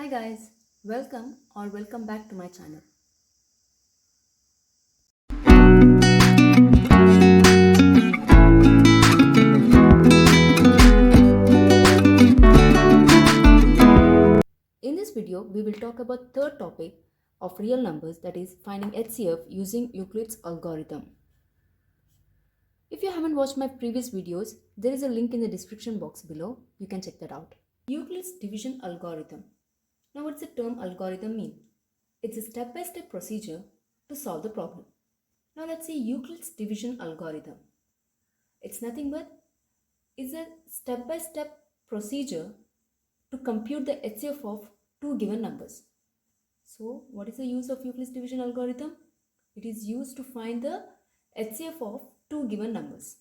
Hi guys, welcome back to my channel. In this video, we will talk about third topic of real numbers, that is finding HCF using Euclid's algorithm. If you haven't watched my previous videos, there is a link in the description box below. You can check that out. Euclid's division algorithm. Now what's the term algorithm mean? It's a step-by-step procedure to solve the problem. Now let's see Euclid's division algorithm. It's nothing but is a step-by-step procedure to compute the HCF of two given numbers. So what is the use of Euclid's division algorithm? It is used to find the HCF of two given numbers.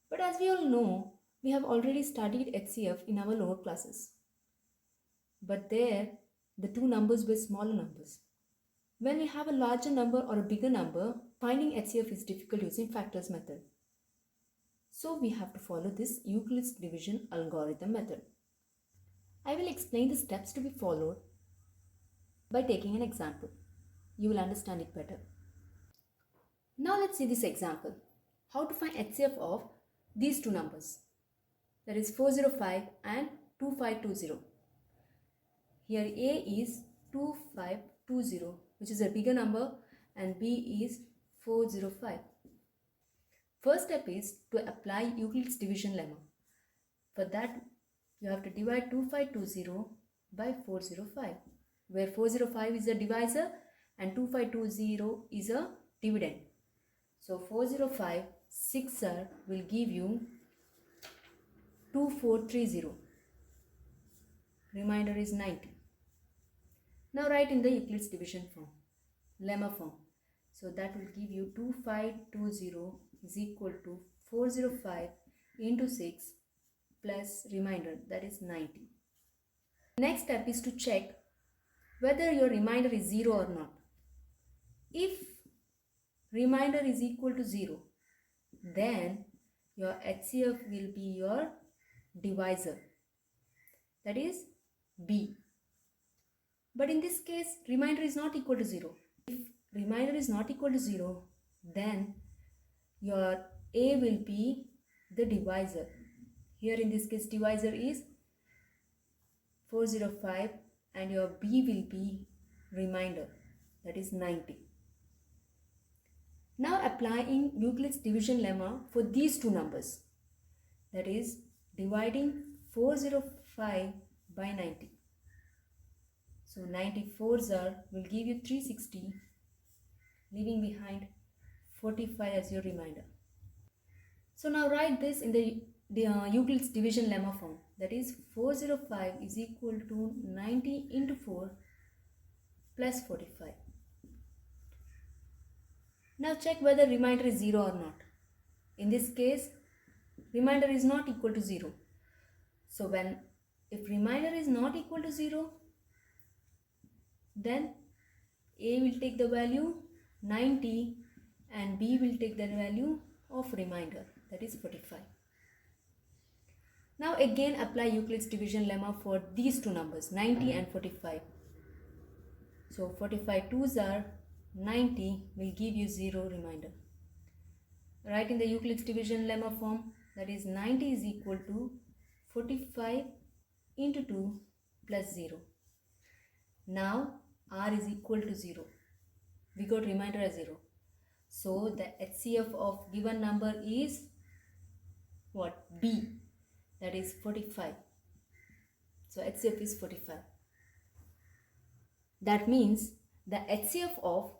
But as we all know, we have already studied HCF in our lower classes. But there, the two numbers were smaller numbers. When we have a larger number or a bigger number, finding HCF is difficult using factors method. So we have to follow this Euclid's division algorithm method. I will explain the steps to be followed by taking an example. You will understand it better. Now let's see this example. How to find HCF of these two numbers, that is 405 and 2520. Here A is 2520, which is a bigger number, and B is 405. First step is to apply Euclid's division lemma. For that, you have to divide 2520 by 405, where 405 is a divisor and 2520 is a dividend. So 405 6r will give you 2430. Remainder is 90. Now write in the Euclid's division form, lemma form. So that will give you 2520 is equal to 405 into 6 plus remainder, that is 90. Next step is to check whether your remainder is 0 or not. If remainder is equal to 0, then your HCF will be your divisor, that is B. But in this case, remainder is not equal to 0. If remainder is not equal to 0, then your A will be the divisor. Here in this case, divisor is 405 and your B will be remainder, that is 90. Now applying Euclid's division lemma for these two numbers, that is dividing 405 by 90. So 94s will give you 360, leaving behind 45 as your remainder. So now write this in the Euclid's division lemma form, that is 405 is equal to 90 into 4 plus 45. Now check whether remainder is 0 or not. In this case, remainder is not equal to 0. So if remainder is not equal to 0, then A will take the value 90 and B will take the value of remainder, that is 45. Now again apply Euclid's division lemma for these two numbers, 90 and 45. So 45 2s are 90 will give you 0 remainder. Write in the Euclid's division lemma form, that is 90 is equal to 45 into 2 plus 0. Now R is equal to 0. We got remainder as 0. So the HCF of given number is what? B, that is 45. So HCF is 45. That means the HCF of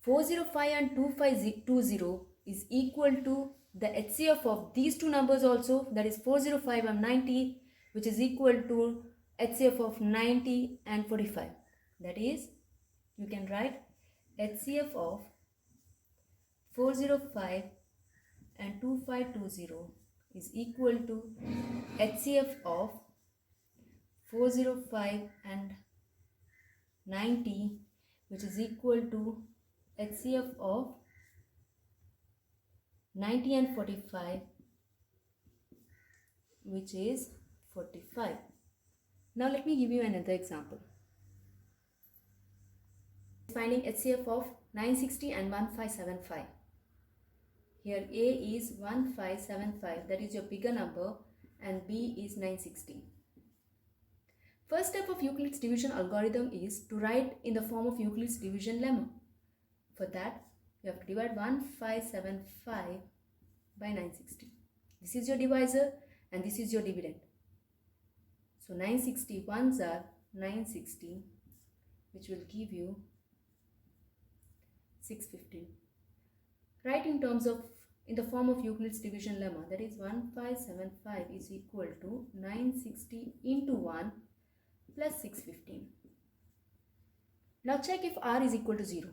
405 and 2520 is equal to the HCF of these two numbers also, that is 405 and 90, which is equal to HCF of 90 and 45. That is, you can write HCF of 405 and 2520 is equal to HCF of 405 and 90, which is equal to HCF of 90 and 45, which is 45. Now let me give you another example. finding HCF of 960 and 1575. Here A is 1575, that is your bigger number, and B is 960. First step of Euclid's division algorithm is to write in the form of Euclid's division lemma. For that, you have to divide 1575 by 960. This is your divisor and this is your dividend. So 960 ones are 960, which will give you 615. Write in terms of, in the form of Euclid's division lemma, that is 1575 is equal to 960 into 1 plus 615. Now check if r is equal to 0.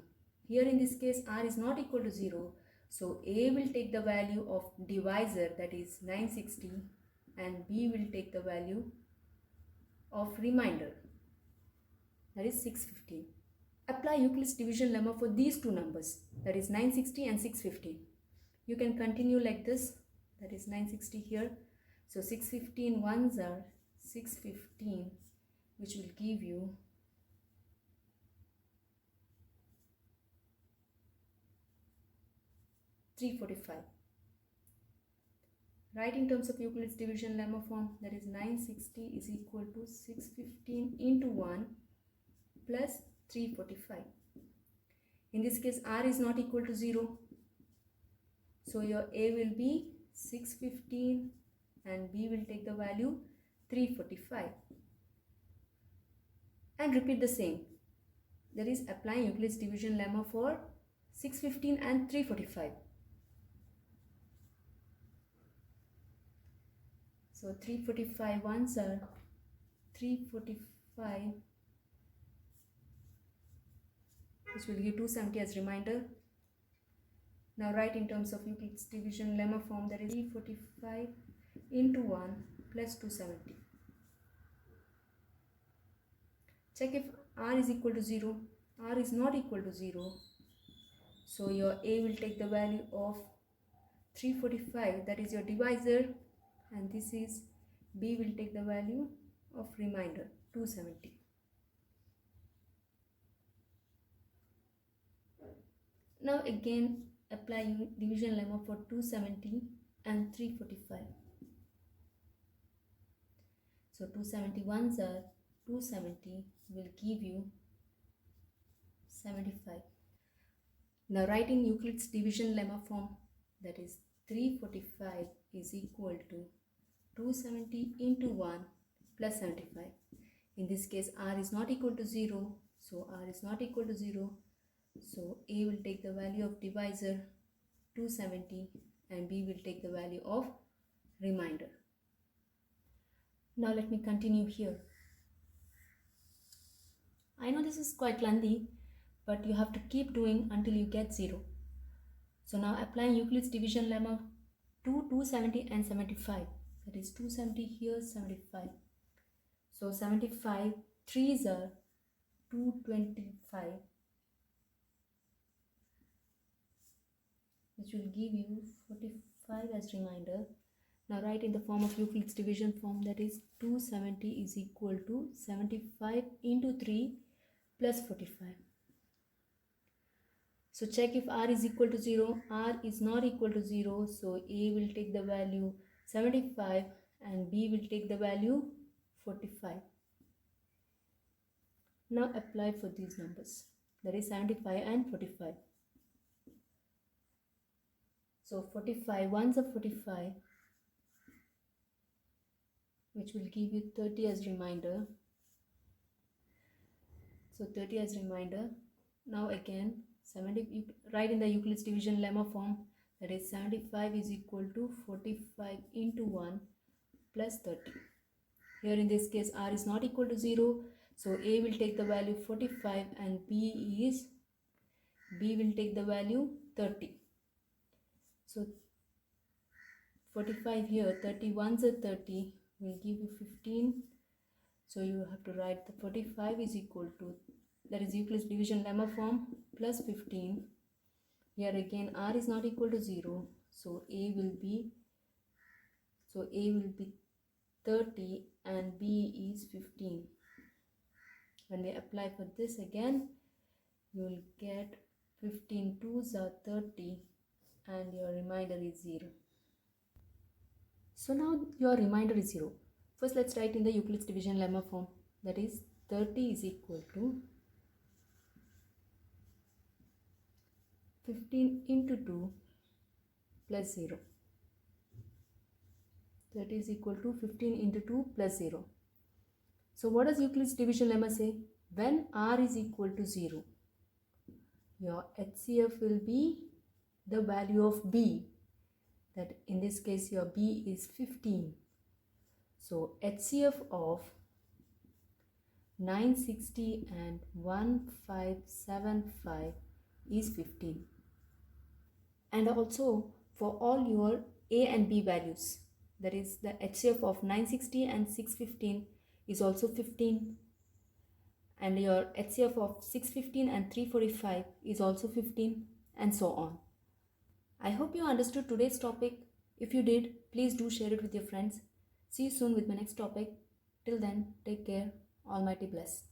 Here in this case r is not equal to 0, so A will take the value of divisor, that is 960, and B will take the value of remainder, that is 615. Apply Euclid's division lemma for these two numbers, that is 960 and 615. You can continue like this, that is 960 here. So 615 ones are 615, which will give you 345. Write in terms of Euclid's division lemma form, that is 960 is equal to 615 into 1 plus 345. In this case r is not equal to 0, so your A will be 615 and B will take the value 345. And repeat the same, that is applying Euclid's division lemma for 615 and 345. So 345 ones are 345, which will give 270 as remainder. Now write in terms of Euclid's division lemma form, that is 345 into 1 plus 270. Check if r is equal to 0. R is not equal to 0. So your A will take the value of 345, that is your divisor, and this is B will take the value of remainder, 270. Now again apply division lemma for 270 and 345. So 270 ones are 270 will give you 75. Now write in Euclid's division lemma form, that is 345 is equal to 270 into 1 plus 75. In this case r is not equal to 0, so r is not equal to 0, so A will take the value of divisor 270 and B will take the value of remainder. Now let me continue here. I know this is quite lengthy, but you have to keep doing until you get 0. So now applying Euclid's division lemma to 270 and 75, that is 270 here, 75. So 75 3s are 225, which will give you 45 as remainder. Now write in the form of Euclid's division form, that is 270 is equal to 75 into 3 plus 45. So check if r is equal to 0. R is not equal to 0, so A will take the value 75 and B will take the value 45. Now apply for these numbers, that is 75 and 45. So 45 ones are 45, which will give you 30 as remainder. So 30 as remainder. Now again 70, you write in the Euclid's division lemma form, that is 75 is equal to 45 into 1 plus 30. Here in this case r is not equal to 0, so A will take the value 45 and B will take the value 30. So 45 here, 30 ones are 30 will give you 15. So you have to write the 45 is equal to, that is Euclid's division lemma form, plus 15. Here again r is not equal to 0, so A will be 30 and B is 15. When we apply for this again, you will get 15 twos are 30 and your remainder is 0. So now your remainder is 0. First let's write in the Euclid's division lemma form, that is 30 is equal to 15 into 2 plus 0. 30 is equal to 15 into 2 plus 0. So what does Euclid's division lemma say? When r is equal to 0, your HCF will be the value of b, that in this case your b is 15. So HCF of 960 and 1575 is 15. And also for all your a and b values, that is the HCF of 960 and 615 is also 15, and your HCF of 615 and 345 is also 15, and so on. I hope you understood today's topic. If you did, please do share it with your friends. See you soon with my next topic. Till then, take care. Almighty bless.